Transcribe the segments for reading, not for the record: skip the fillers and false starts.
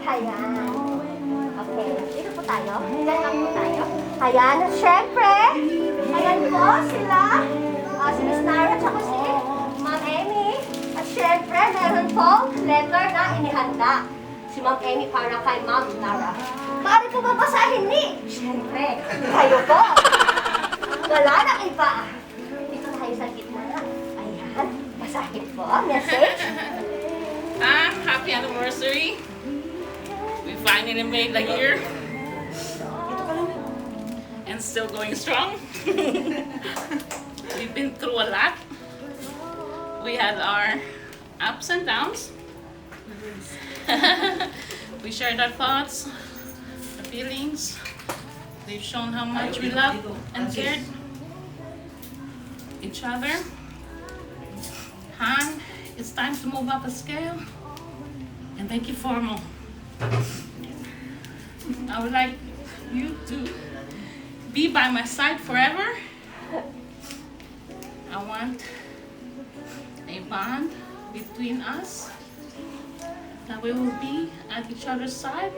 Ayan. Okay. Dito po tayo. Diyan lang po tayo. Ayan. At syempre, ayan po sila. Si Miss Nara at si Ma'am Emmy. At syempre, meron po letter na inihanda. Si Ma'am Emmy para kay Ma'am Nara. Maaari po babasahin ni? Syempre, kayo po. Wala na iba. Dito tayo sa gitna. Ayan. Basahin po. Message. Happy anniversary. We finally made the year. And still going strong. We've been through a lot. We had our ups and downs. We shared our thoughts, our feelings. They've shown how much we love and cared each other. Han, it's time to move up a scale. And thank you, Formal. I would like you to be by my side forever. I want a bond between us, that we will be at each other's side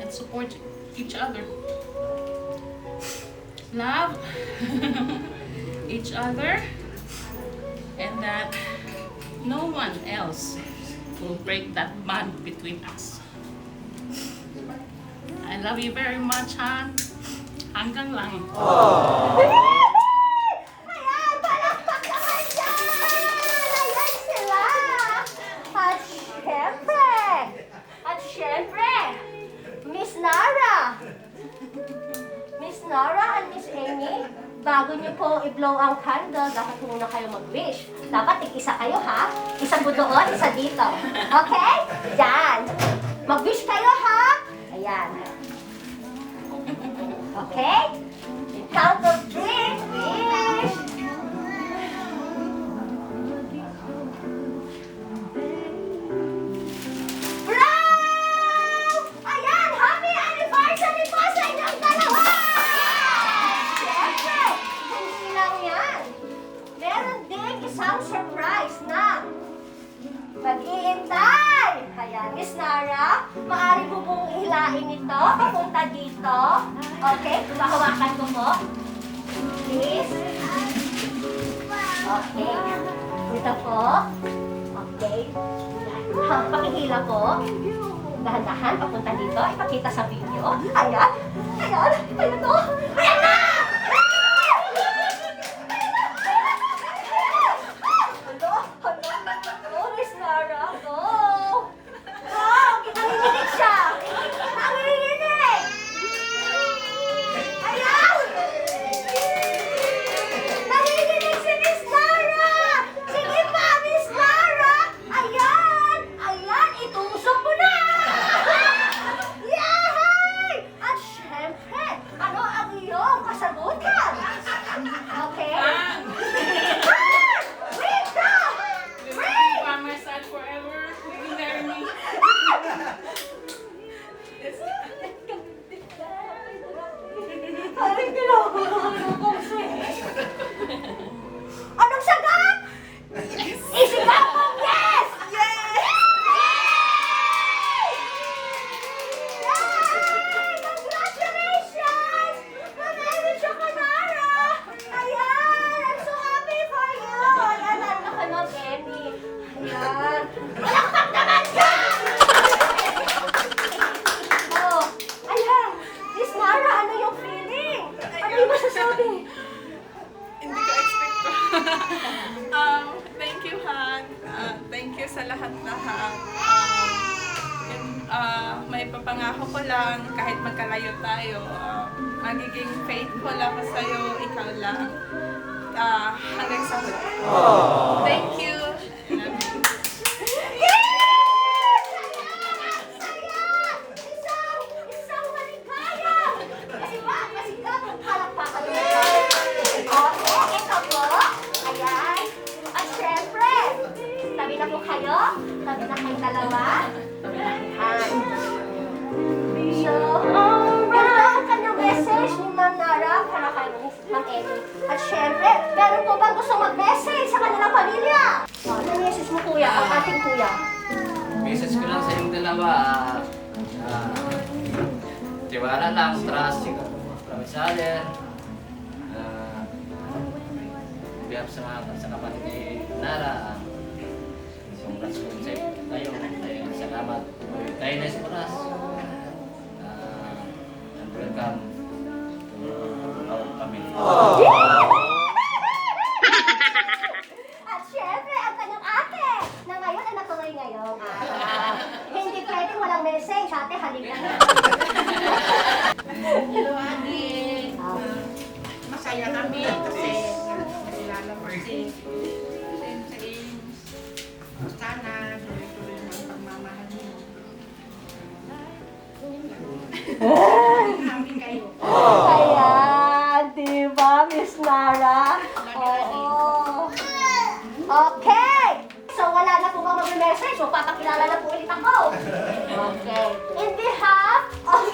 and support each other. Love each other, and that no one else will break that bond between us. I love you very much, Han. Hanggang lang. Ayan, palakpak naman dyan! Ayan sila! At syempre, Miss Nara! Miss Nara and Miss Emmy, bago niyo po i-blow ang candle, dapat muna kayo mag-wish. Dapat tig-isa kayo, ha? Isa po doon, isa dito. Okay? Yan. Mag-wish kayo, ha? Ayan. Okay? Count of 3, wish! Blow! Ayan! Happy anniversary po sa inyong dalawa! Siyempre, hindi lang yan. Meron din isang surprise na mag-iintay! Ayan, Miss Nara, maaari mo pong ihilain ito papunta dito. Okay, hawakan ko po. Please. Okay. Dito po. Okay. Pakihila po. Dahan-dahan, papunta dito. Ipakita sa video. Ayan. Ayan. Ayan to. Ayan na! Hello, Miss Nara. Go! Nanginginig siya! Nanginginig! Ayan! Nanginginig si Miss Nara! Sige pa, Miss Nara! Ayan! Ayan! Itusok mo na! Yay! At syempre, ano ang iyong kasagutan? Okay? Wait na! Wait! By my side forever. Will you marry me? Parang ginagawa ko Anong sagot? Yes! Isigaw mo, yes! Yes! Yay! Congratulations! Mameli Choconara! Ayan! I'm so happy for you! Ayan, ano ka ng Emmy? Ayan! Malakpak naman ka! Oh, ayan! Miss Nara, ano yung feeling? Ano yung masasabi? Hindi ko expect ko. Thank you, Han. Thank you sa lahat-lahat. May papangako ko lang, kahit magkalayo tayo, magiging faithful ako sa'yo, ikaw lang. Hanggang sa huli. Thank you. Isang maligaya! Kasi ba? Kasi ka, palakpakan mo na. Okay, ito po. Ayan. At syempre, tabi na po kayo. Tabi na kayong dalawa. Ayan. So, ito ang kanyang message ni Ma'am Nara para kay Ma'am Emmy. At syempre, meron po bang gusto mag-message sa kanilang pamilya? Tiwala lang, trust, from each other. Bihap sa kapatid ni Nara, congrats po sa tayo. Salamat. Kindness for us. And welcome to our family. At syempre, ang kanyang ate na ngayon ay natuloy ngayon. Hindi pwedeng walang message. Ate, halika na. Hello, Ate. Masaya kami kasi nakilala mo si James. Sana tuloy-tuloy ang pagmamahal mo. Happy kayo. Ayan, diba, Miss Nara? Oo. Okay. So, wala na po bang mag-message? Magpapakilala na po ulit ako. Okay. In behalf of...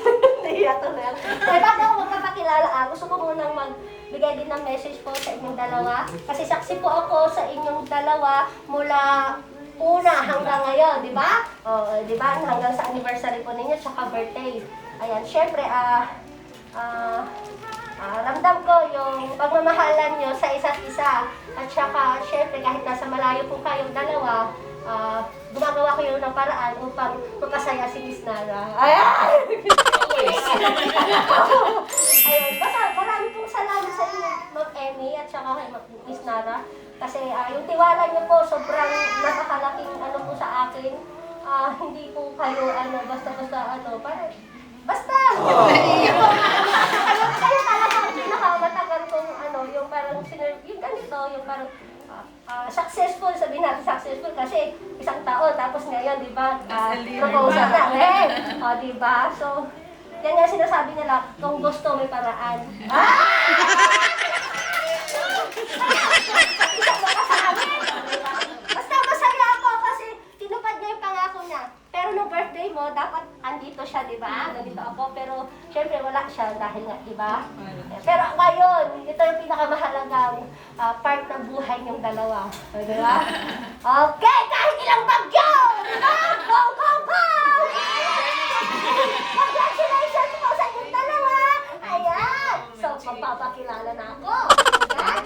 Nahiya to na. Kaya bago ako magpapakilala, gusto ko munang magbigay din ng message po sa inyong dalawa. Kasi saksi po ako sa inyong dalawa mula una hanggang ngayon, di ba? Di ba? Hanggang sa anniversary po ninyo, tsaka birthday. Ayan, syempre, ramdam ko yung pagmamahalan nyo sa isa't isa. At saka, syempre, kahit nasa malayo po kayong dalawa, gumagawa ko yun ng paraan upang mapasaya si Miss Nara. Ayan! Ayan, basta marami pong salamat sa inyo, Ma'am Emmy, at saka kay Miss Nara. Kasi yung tiwala niyo po, sobrang napakalaking po sa akin. Hindi po kayo, basta-basta, parang, basta! Kaya talaga ang pinakamatagal kong, yung parang, yung ganito, yung parang, successful, sabihin natin successful kasi isang taon, tapos ngayon, di ba, proposal na, di ba? So, yan nga sinasabi nila, kung gusto may paraan. Basta masaya ako kasi tinupad niya yung pangako niya. Pero nung birthday mo, dapat andito siya, di ba? Nandito ako, pero syempre wala siya dahil nga, di ba? Pero ngayon, ito yung pinakamahalagang part ng buhay niyong dalawa. Di ba? Okay, kahit ilang bagyo! Di ba? Go, go, go! Congratulations po sa inyong dalawa! Ayan! So, magpapakilala na ako. Ayan.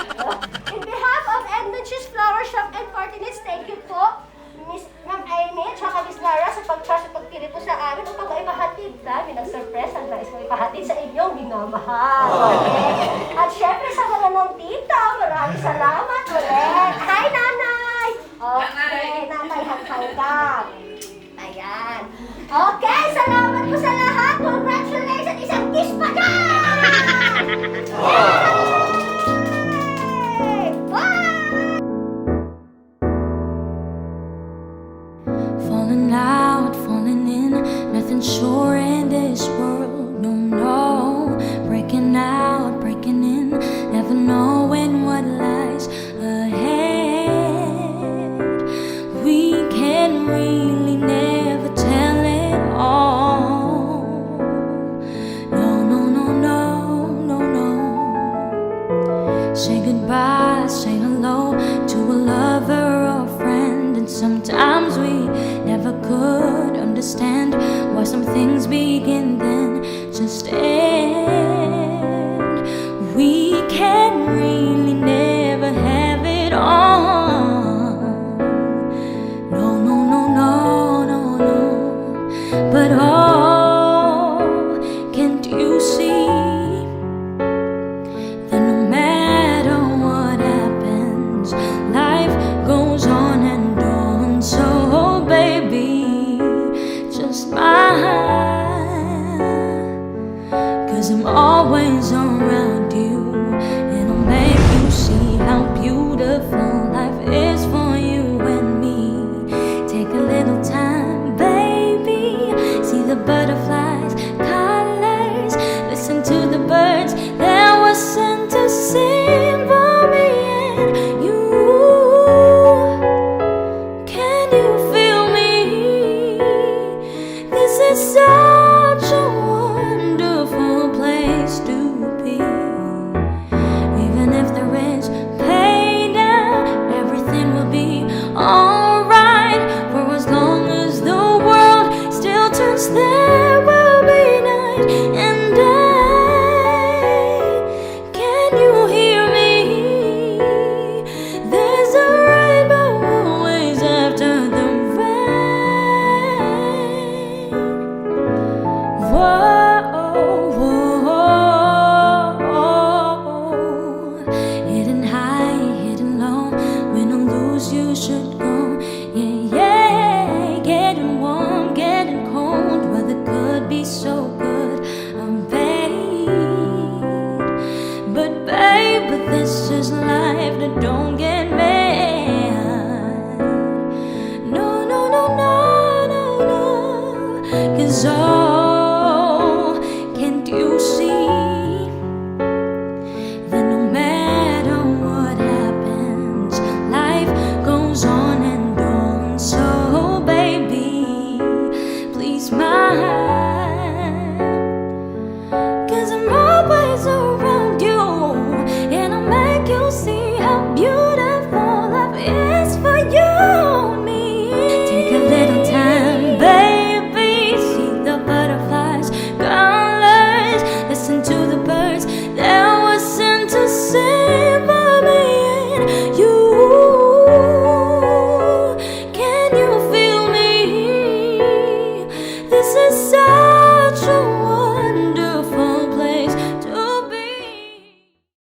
In behalf of Edmund's Flower Shop and Coordinates, thank you po, Miss Ma'am Amy at saka Miss Nara sa pag-trust at pagpili po sa amin upang maipahatid namin ang surprise ang nais mo ipahatid sa inyong minamahal. Okay? At syempre sa mga nang tita, maraming salamat ulit. Hi, Nanay! Okay, Nanay, hanggang. Ayan. Okay, salamat po sa lahat. Congratulations! Isang kiss pa dyan! Yay! Bye! Falling out, falling in, nothing sure in this world, no, no. Breaking out, breaking in, never knowing what lies ahead. We can really never tell it all. No, no, no, no, no, no. Say goodbye, say hello to a lover or friend, and sometimes we never could understand why some things begin then just end. We can really never have it all. No, no, no, no, no, no. But oh, can't you see that no matter what happens, life goes on and on. So baby, just smile, 'cause I'm always around you, and I'll make you see how beautiful life is for you and me. Take a little time, baby, see the butterflies, colors, listen to the birds that were sent to sing for me and you. Can you feel me? This is such a wonderful place to be. Even if there is pain now, everything will be alright, for as long as the world still turns there will be night and day. Can you hear me? There's a rainbow always after the rain. Whoa, whoa, hidden high, hidden low. When I lose, you should go. Yeah, yeah, getting warm, getting cold. Weather could be so good, babe. But babe, this is life. That don't get mad. No, no, no, no, no, no. 'Cause oh, can't you see that no matter what happens, life goes on and on. So baby, please my